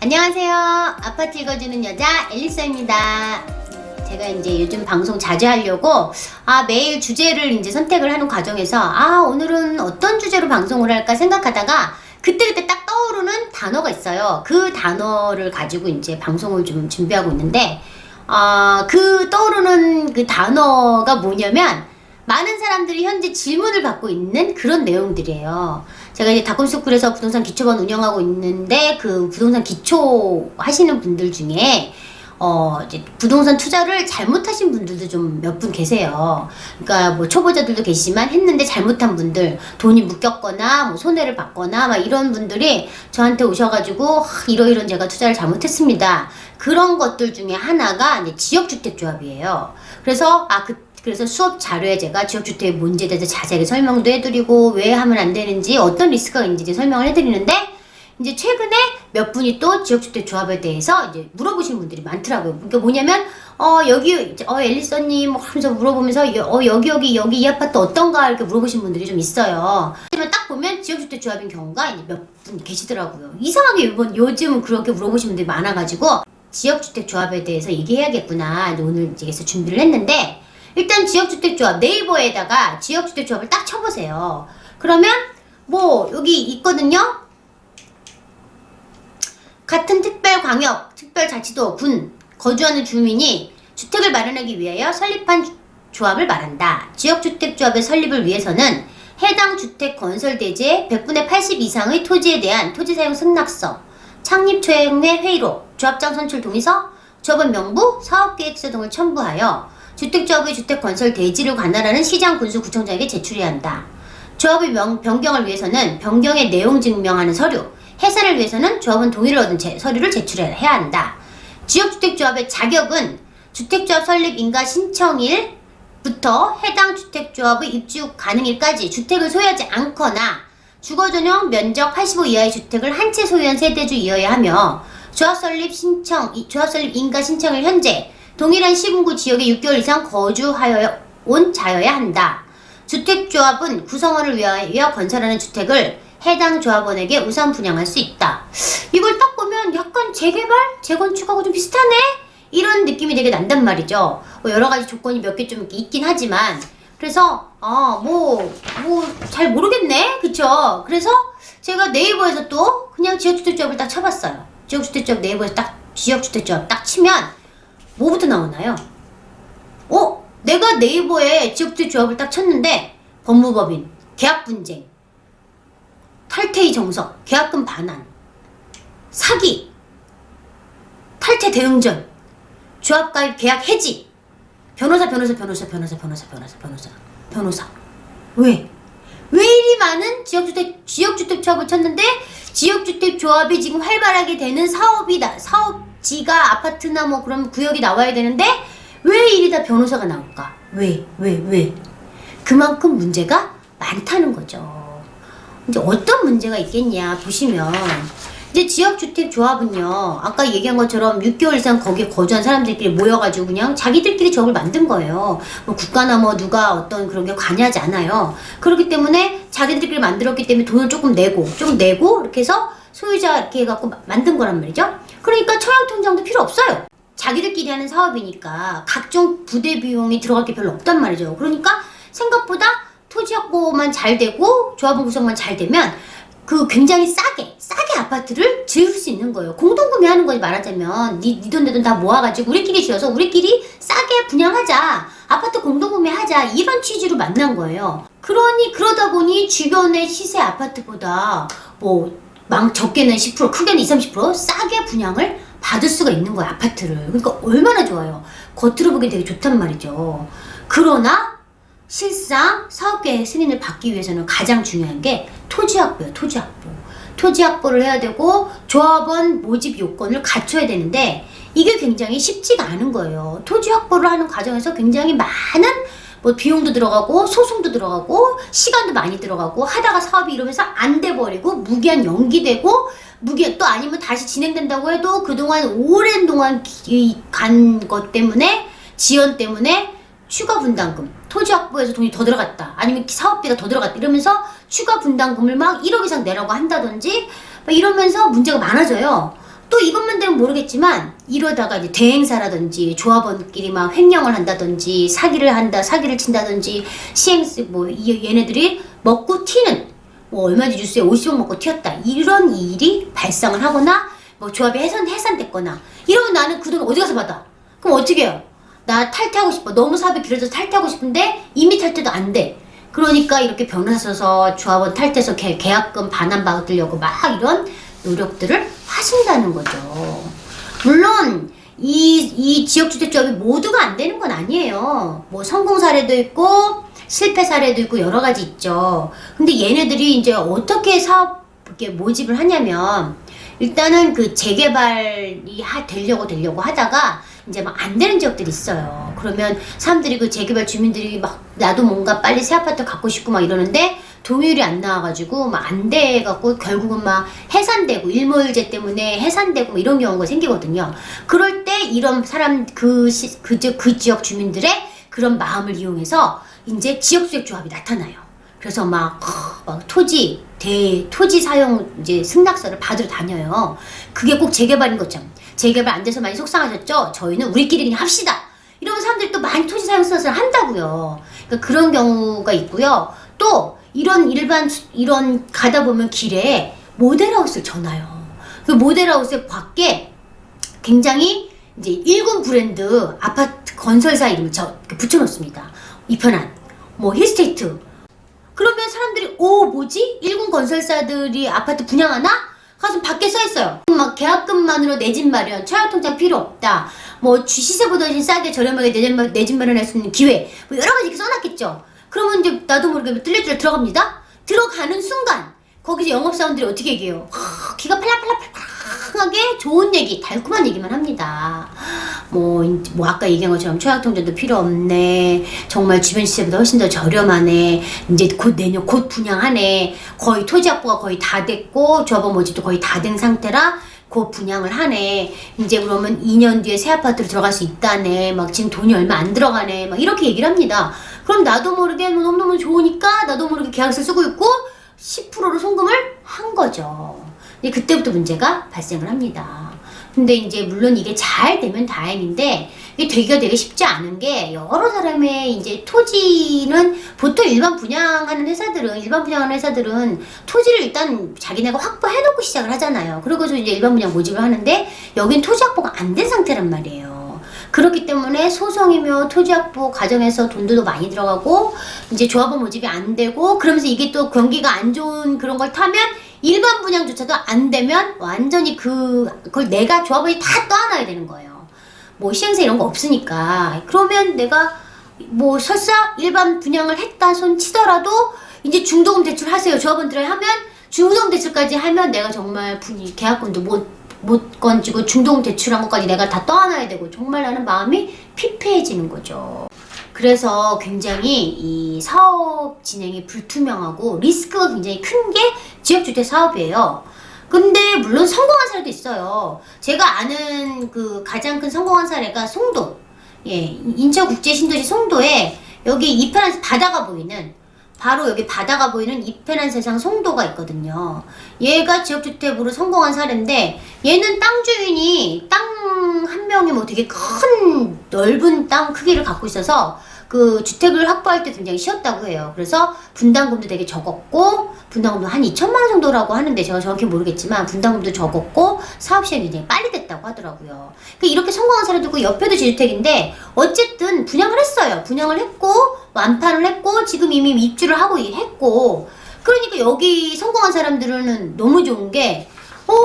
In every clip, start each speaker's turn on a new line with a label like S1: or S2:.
S1: 안녕하세요. 아파트 읽어주는 여자 앨리서입니다. 제가 이제 요즘 방송 자주 하려고 매일 주제를 이제 선택을 하는 과정에서 오늘은 어떤 주제로 방송을 할까 생각하다가 그때그때 딱 떠오르는 단어가 있어요. 그 단어를 가지고 이제 방송을 좀 준비하고 있는데 그 떠오르는 그 단어가 뭐냐면 많은 사람들이 현재 질문을 받고 있는 그런 내용들이에요. 제가 이제 닷컴스쿨에서 부동산 기초반 운영하고 있는데 그 부동산 기초 하시는 분들 중에 이제 부동산 투자를 잘못하신 분들도 좀 몇 분 계세요. 그러니까 뭐 초보자들도 계시지만 했는데 잘못한 분들, 돈이 묶였거나 뭐 손해를 봤거나 막 이런 분들이 저한테 오셔가지고 이러이런 제가 투자를 잘못했습니다. 그런 것들 중에 하나가 이제 지역주택조합이에요. 그래서 그래서 수업 자료에 제가 지역주택의 문제에 대해서 자세하게 설명도 해드리고 왜 하면 안 되는지 어떤 리스크가 있는지 설명을 해드리는데 이제 최근에 몇 분이 또 지역주택 조합에 대해서 이제 물어보시는 분들이 많더라고요. 그러니까 뭐냐면 여기 앨리서님 하면서 물어보면서 여기 이 아파트 어떤가 이렇게 물어보시는 분들이 좀 있어요. 하지만 딱 보면 지역주택 조합인 경우가 이제 몇 분 계시더라고요. 이상하게 요즘은 그렇게 물어보시는 분들이 많아가지고 지역주택 조합에 대해서 얘기해야겠구나. 오늘 이제 준비를 했는데 일단 지역주택조합 네이버에다가 지역주택조합을 딱 쳐보세요. 그러면 뭐 여기 있거든요. 같은 특별광역, 특별자치도, 군 거주하는 주민이 주택을 마련하기 위하여 설립한 조합을 말한다. 지역주택조합의 설립을 위해서는 해당 주택 건설 대지의 100분의 80 이상의 토지에 대한 토지사용 승낙서, 창립 초행의 회의록, 조합장 선출 동의서, 조합원 명부, 사업계획서 등을 첨부하여 주택조합의 주택건설 대지를 관할하는 시장, 군수, 구청장에게 제출해야 한다. 조합의 변경을 위해서는 변경의 내용 증명하는 서류, 해산을 위해서는 조합원 동의를 얻은 서류를 제출해야 한다. 지역주택조합의 자격은 주택조합 설립 인가 신청일부터 해당 주택조합의 입주 가능일까지 주택을 소유하지 않거나 주거전용 면적 85 이하의 주택을 한 채 소유한 세대주이어야 하며 조합 설립 인가 신청일 현재 동일한 시군구 지역에 6개월 이상 거주하여 온 자여야 한다. 주택조합은 구성원을 위하여 건설하는 주택을 해당 조합원에게 우선 분양할 수 있다. 이걸 딱 보면 약간 재개발? 재건축하고 좀 비슷하네? 이런 느낌이 되게 난단 말이죠. 여러 가지 조건이 몇 개 좀 있긴 하지만 그래서 잘 모르겠네? 그쵸? 그래서 제가 네이버에서 또 그냥 지역주택조합을 딱 쳐봤어요. 지역주택조합 네이버에서 딱 지역주택조합 딱 치면 뭐부터 나오나요? 내가 네이버에 지역주택조합을 딱 쳤는데 법무법인, 계약분쟁, 탈퇴의 정석, 계약금 반환, 사기, 탈퇴 대응전, 조합가입 계약 해지, 변호사. 왜 이리 많은 지역주택조합을 쳤는데 지역주택조합이 지금 활발하게 되는 사업지가 아파트나 뭐 그런 구역이 나와야 되는데 왜 이리 다 변호사가 나올까? 왜? 그만큼 문제가 많다는 거죠. 이제 어떤 문제가 있겠냐 보시면 이제 지역주택조합은요 아까 얘기한 것처럼 6개월 이상 거기에 거주한 사람들끼리 모여가지고 그냥 자기들끼리 조합을 만든 거예요. 뭐 국가나 뭐 누가 어떤 그런 게 관여하지 않아요. 그렇기 때문에 자기들끼리 만들었기 때문에 돈을 조금 내고 이렇게 해서 소유자 이렇게 해갖고 만든 거란 말이죠. 그러니까 청약통장도 필요 없어요. 자기들끼리 하는 사업이니까 각종 부대 비용이 들어갈 게 별로 없단 말이죠. 그러니까 생각보다 토지 확보만 잘 되고 조합원 구성만 잘 되면 굉장히 싸게 아파트를 지을 수 있는 거예요. 공동구매하는 거지 말하자면 네 돈 내 돈 다 모아가지고 우리끼리 지어서 우리끼리 싸게 분양하자, 아파트 공동구매하자 이런 취지로 만난 거예요. 그러다 보니 주변의 시세 아파트보다 적게는 10% 크게는 20-30% 싸게 분양을 받을 수가 있는 거예요. 아파트를. 그러니까 얼마나 좋아요. 겉으로 보기엔 되게 좋단 말이죠. 그러나 실상 사업계획 승인을 받기 위해서는 가장 중요한 게 토지 확보예요. 토지 확보를 해야 되고 조합원 모집 요건을 갖춰야 되는데 이게 굉장히 쉽지가 않은 거예요. 토지 확보를 하는 과정에서 굉장히 많은 비용도 들어가고 소송도 들어가고 시간도 많이 들어가고 하다가 사업이 이러면서 안 돼버리고 무기한 연기되고 또 아니면 다시 진행된다고 해도 그동안 오랜 동안 간 것 때문에 지연 때문에 추가 분담금, 토지 확보에서 돈이 더 들어갔다, 아니면 사업비가 더 들어갔다 이러면서 추가 분담금을 막 1억 이상 내라고 한다든지 이러면서 문제가 많아져요. 또 이것만 되면 모르겠지만 이러다가 이제 대행사라든지 조합원끼리 막 횡령을 한다든지 사기를 친다든지 얘네들이 먹고 튀는 뭐 얼마지 뉴스에 50억 먹고 튀었다 이런 일이 발생을 하거나 뭐 조합이 해산됐거나 이러면 나는 그 돈 어디 가서 받아? 그럼 어떻게 해요? 나 탈퇴하고 싶어. 너무 사업이 길어져서 탈퇴하고 싶은데 이미 탈퇴도 안 돼. 그러니까 이렇게 변호사 써서 조합원 탈퇴해서 계약금 반환 받으려고 막 이런 노력들을 하신다는 거죠. 물론 이 지역주택조합이 모두가 안 되는 건 아니에요. 뭐 성공 사례도 있고 실패 사례도 있고 여러 가지 있죠. 근데 얘네들이 이제 어떻게 사업 이렇게 모집을 하냐면 일단은 그 재개발이 되려고 하다가 이제 막 안 되는 지역들이 있어요. 그러면 사람들이 그 재개발 주민들이 막 나도 뭔가 빨리 새 아파트 갖고 싶고 막 이러는데 동의율이 안 나와가지고 막 안 돼갖고 결국은 막 해산되고 일몰제 때문에 해산되고 뭐 이런 경우가 생기거든요. 그럴 때 이런 사람 그 지역 주민들의 그런 마음을 이용해서 이제 지역주택조합이 나타나요. 그래서 막 토지 사용 이제 승낙서를 받으러 다녀요. 그게 꼭 재개발인 것처럼. 재개발 안 돼서 많이 속상하셨죠? 저희는 우리끼리 그냥 합시다. 이러면 사람들이 또 많이 토지 사용 승낙서를 한다고요. 그러니까 그런 경우가 있고요. 또 이런 가다 보면 길에 모델하우스를 전화요. 그 모델하우스 밖에 굉장히 이제 일군 브랜드 아파트 건설사 이름을 붙여놓습니다. 이편한 뭐 힐스테이트. 그러면 사람들이 뭐지? 일군 건설사들이 아파트 분양하나? 가서 밖에 써있어요. 막 계약금만으로 내 집 마련, 청약통장 필요 없다. 뭐 시세보다 싸게 저렴하게 내 집 마련할 수 있는 기회. 뭐 여러 가지 이렇게 써놨겠죠. 그러면 이제 나도 모르게 뚫레뚫레 들어갑니다. 들어가는 순간 거기서 영업사원들이 어떻게 얘기해요? 귀가 팔랑팔랑하게 좋은 얘기, 달콤한 얘기만 합니다. 뭐 아까 얘기한 것처럼 청약통장도 필요 없네. 정말 주변 시세보다 훨씬 더 저렴하네. 이제 내년 곧 분양하네. 거의 토지 확보가 거의 다 됐고 조합원 모집도 거의 다 된 상태라 곧 분양을 하네. 이제 그러면 2년 뒤에 새 아파트로 들어갈 수 있다네. 막 지금 돈이 얼마 안 들어가네. 막 이렇게 얘기를 합니다. 그럼 나도 모르게 너무너무 좋으니까 나도 모르게 계약서 쓰고 있고 10%로 송금을 한 거죠. 근데 그때부터 문제가 발생을 합니다. 근데 이제 물론 이게 잘 되면 다행인데 이게 되기가 되게 쉽지 않은 게 여러 사람의 이제 토지는 보통 일반 분양하는 회사들은 토지를 일단 자기네가 확보해 놓고 시작을 하잖아요. 그러고서 이제 일반 분양 모집을 하는데 여긴 토지 확보가 안 된 상태란 말이에요. 그렇기 때문에 소송이며 토지 확보 과정에서 돈도 많이 들어가고 이제 조합원 모집이 안 되고 그러면서 이게 또 경기가 안 좋은 그런 걸 타면 일반 분양조차도 안 되면 완전히 그걸 내가 조합원이 다 떠안아야 되는 거예요. 뭐 시행세 이런 거 없으니까. 그러면 내가 뭐 설사 일반 분양을 했다 손 치더라도 이제 중도금 대출 하세요. 조합원들이 하면 중도금 대출까지 하면 내가 정말 계약금도 못 건지고 중도금 대출한 것까지 내가 다 떠안아야 되고 정말 나는 마음이 피폐해지는 거죠. 그래서 굉장히 이 사업 진행이 불투명하고 리스크가 굉장히 큰 게 지역주택 사업이에요. 근데 물론 성공한 사례도 있어요. 제가 아는 그 가장 큰 성공한 사례가 송도. 인천국제신도시 송도에 여기 이편한 바다가 보이는 바로 여기 바다가 보이는 이편한 세상 송도가 있거든요. 얘가 지역주택으로 성공한 사례인데 얘는 땅 주인이 땅 한 명이 뭐 되게 큰 넓은 땅 크기를 갖고 있어서 그 주택을 확보할 때 굉장히 쉬웠다고 해요. 그래서 분담금도 되게 적었고 분담금도 한 2천만 원 정도라고 하는데 제가 정확히 모르겠지만 분담금도 적었고 사업 시행이 굉장히 빨리 됐다고 하더라고요. 그러니까 이렇게 성공한 사례도 있고 옆에도 지주택인데 어쨌든 분양을 했어요. 분양을 했고 완판을 했고 지금 이미 입주를 하고 했고 그러니까 여기 성공한 사람들은 너무 좋은 게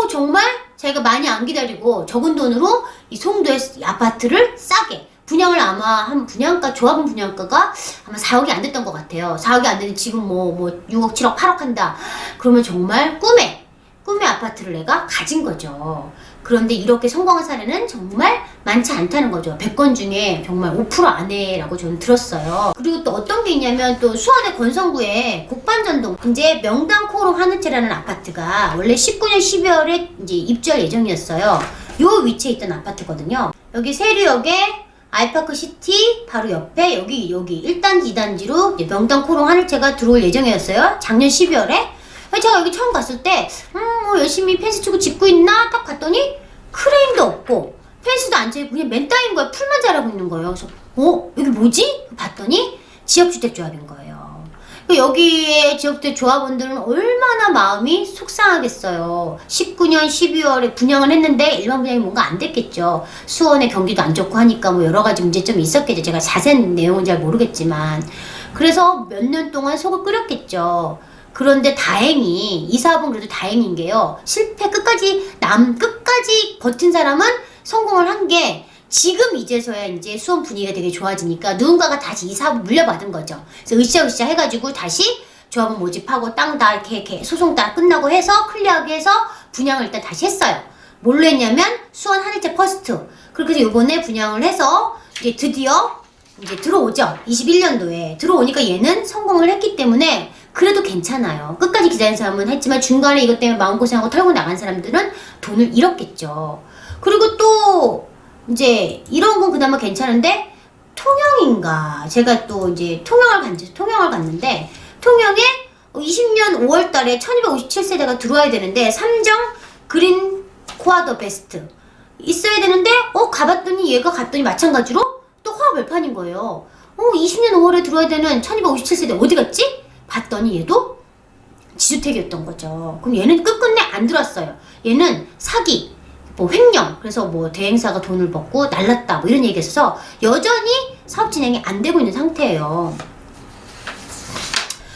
S1: 정말 자기가 많이 안 기다리고 적은 돈으로 이 송도의 아파트를 싸게 분양을 아마 조합원 분양가가 아마 4억이 안 됐던 것 같아요. 4억이 안 되는데 지금 뭐 6억, 7억, 8억 한다. 그러면 정말 꿈의 아파트를 내가 가진 거죠. 그런데 이렇게 성공한 사례는 정말 많지 않다는 거죠. 100건 중에 정말 5% 안에라고 저는 들었어요. 그리고 또 어떤 게 있냐면 또 수원의 권성구에 곡반전동 이제 명당 코오롱 하늘채라는 아파트가 원래 19년 12월에 이제 입주할 예정이었어요. 요 위치에 있던 아파트거든요. 여기 세류역에 아이파크 시티 바로 옆에 여기 1단지 2단지로 명당 코오롱 하늘채가 들어올 예정이었어요. 작년 12월에. 제가 여기 처음 갔을 때 열심히 펜스 치고 짓고 있나 딱 봤더니 앉아있고 그냥 맨 땅인 거야. 풀만 자라고 있는 거예요. 그래서 여기 뭐지? 봤더니 지역주택조합인 거예요. 여기에 지역주택 조합원들은 얼마나 마음이 속상하겠어요. 19년 12월에 분양을 했는데 일반 분양이 뭔가 안 됐겠죠. 수원의 경기도 안 좋고 하니까 뭐 여러 가지 문제점이 있었겠죠. 제가 자세한 내용은 잘 모르겠지만. 그래서 몇 년 동안 속을 끓였겠죠. 그런데 다행히 이 사업은 그래도 다행인 게요. 실패 끝까지 버틴 사람은 성공을 한 게 지금 이제서야 이제 수원 분위기가 되게 좋아지니까 누군가가 다시 이 사업을 물려받은 거죠. 그래서 으쌰으쌰 해가지고 다시 조합원 모집하고 땅 다 이렇게 소송 다 끝나고 해서 클리어하게 해서 분양을 일단 다시 했어요. 뭘로 했냐면 수원 하늘채 퍼스트. 그렇게 해서 요번에 분양을 해서 이제 드디어 이제 들어오죠. 21년도에 들어오니까 얘는 성공을 했기 때문에 그래도 괜찮아요. 끝까지 기다린 사람은 했지만 중간에 이것 때문에 마음고생하고 털고 나간 사람들은 돈을 잃었겠죠. 그리고 또 이제 이런 건 그나마 괜찮은데 통영인가 제가 또 이제 통영을 갔는데 통영에 20년 5월 달에 1257세대가 들어와야 되는데 삼정 그린 코아 더 베스트 있어야 되는데 가봤더니 얘가 갔더니 마찬가지로 또 허가 별판인 거예요. 20년 5월에 들어와야 되는 1257세대 어디 갔지? 봤더니 얘도 지주택이었던 거죠. 그럼 얘는 끝끝내 안 들어왔어요. 얘는 사기, 뭐 횡령, 그래서 뭐 대행사가 돈을 벗고 날랐다 뭐 이런 얘기가 있어서 여전히 사업 진행이 안 되고 있는 상태예요.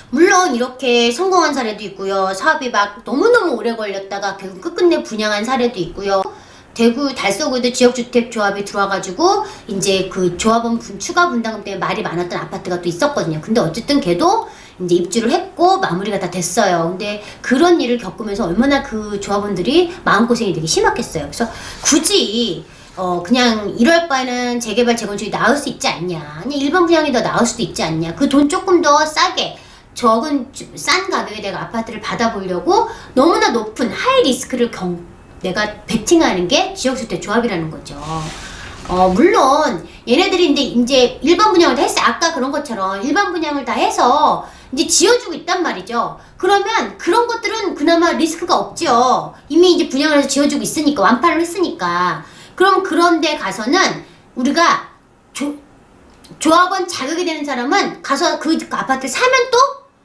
S1: 물론 이렇게 성공한 사례도 있고요. 사업이 막 너무너무 오래 걸렸다가 결국 끝끝내 분양한 사례도 있고요. 대구 달서구에도 지역주택조합이 들어와가지고 이제 그 조합원 추가 분담금 때문에 말이 많았던 아파트가 또 있었거든요. 근데 어쨌든 걔도 이제 입주를 했고 마무리가 다 됐어요. 근데 그런 일을 겪으면서 얼마나 그 조합원들이 마음고생이 되게 심했겠어요. 그래서 굳이 그냥 이럴 바에는 재개발 재건축이 나을 수 있지 않냐, 그냥 일반 분양이 더 나을 수도 있지 않냐, 그 돈 조금 더 싸게 싼 가격에 내가 아파트를 받아보려고 너무나 높은 하이 리스크를 내가 베팅하는 게 지역주택 조합이라는 거죠. 물론 얘네들이 이제 일반 분양을 다 했어요. 아까 그런 것처럼 일반 분양을 다 해서 이제 지어주고 있단 말이죠. 그러면 그런 것들은 그나마 리스크가 없죠. 이미 이제 분양을 해서 지어주고 있으니까, 완파를 했으니까. 그럼 그런 데 가서는 우리가 조합원 자격이 되는 사람은 가서 그 아파트를 사면 또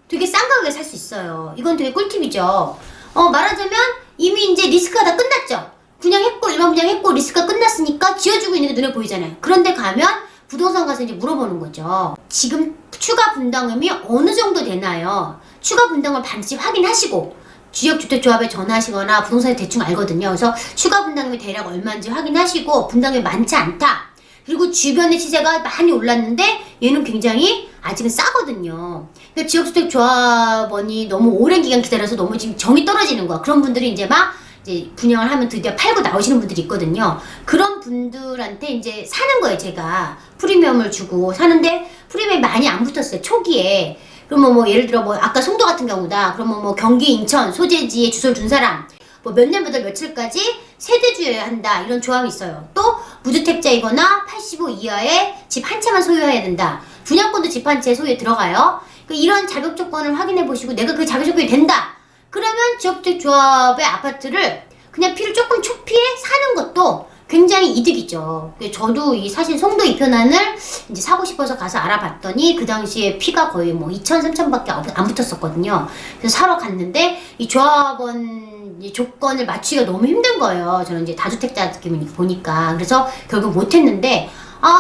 S1: 되게 싼 가격에 살 수 있어요. 이건 되게 꿀팁이죠. 말하자면 이미 이제 리스크가 다 끝났죠. 분양했고 일반 분양했고 리스크가 끝났으니까 지어주고 있는 게 눈에 보이잖아요. 그런데 가면 부동산 가서 이제 물어보는 거죠. 지금 추가 분담금이 어느 정도 되나요? 추가 분담금을 반드시 확인하시고 지역주택조합에 전화하시거나 부동산에 대충 알거든요. 그래서 추가 분담금이 대략 얼마인지 확인하시고 분담금이 많지 않다. 그리고 주변의 시세가 많이 올랐는데 얘는 굉장히 아직은 싸거든요. 그러니까 지역주택조합원이 너무 오랜 기간 기다려서 너무 지금 정이 떨어지는 거야. 그런 분들이 이제 분양을 하면 드디어 팔고 나오시는 분들이 있거든요. 그런 분들한테 이제 사는 거예요. 제가 프리미엄을 주고 사는데 프리미엄이 많이 안 붙었어요. 초기에. 그러면 뭐 예를 들어 아까 송도 같은 경우다. 그러면 뭐 경기 인천 소재지에 주소를 준 사람 뭐 몇 년부터 며칠까지 세대주여야 한다 이런 조항이 있어요. 또 무주택자이거나 85 이하의 집 한 채만 소유해야 된다. 분양권도 집 한 채 소유에 들어가요. 그러니까 이런 자격 조건을 확인해 보시고 내가 그 자격 조건이 된다. 그러면 지역주택조합의 아파트를 그냥 피를 조금 초피해 사는 것도 굉장히 이득이죠. 저도 사실 송도 2편안을 이제 사고 싶어서 가서 알아봤더니 그 당시에 피가 거의 뭐 2천, 3천밖에 안 붙었었거든요. 그래서 사러 갔는데 이 조합원 조건을 맞추기가 너무 힘든 거예요. 저는 이제 다주택자 보니까. 그래서 결국 못했는데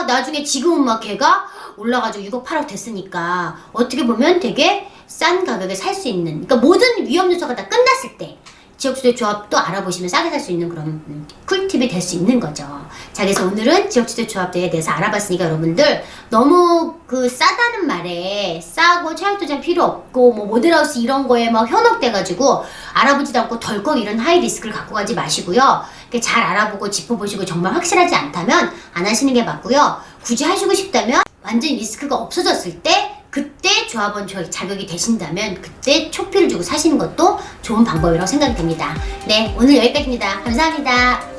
S1: 나중에 지금은 막 걔가 올라가지고 6억, 8억 됐으니까 어떻게 보면 되게 싼 가격에 살 수 있는, 그러니까 모든 위험 요소가 다 끝났을 때 지역주택조합도 알아보시면 싸게 살 수 있는 그런 꿀팁이 될 수 있는 거죠. 자, 그래서 오늘은 지역주택조합에 대해서 알아봤으니까 여러분들 너무 그 싸다는 말에 싸고 차익도장 필요 없고 뭐 모델하우스 이런 거에 막 현혹돼가지고 알아보지도 않고 덜컥 이런 하이 리스크를 갖고 가지 마시고요. 잘 알아보고 짚어보시고 정말 확실하지 않다면 안 하시는 게 맞고요. 굳이 하시고 싶다면 완전히 리스크가 없어졌을 때 그때 조합원 자격이 되신다면 그때 초피를 주고 사시는 것도 좋은 방법이라고 생각이 듭니다. 네, 오늘 여기까지입니다. 감사합니다.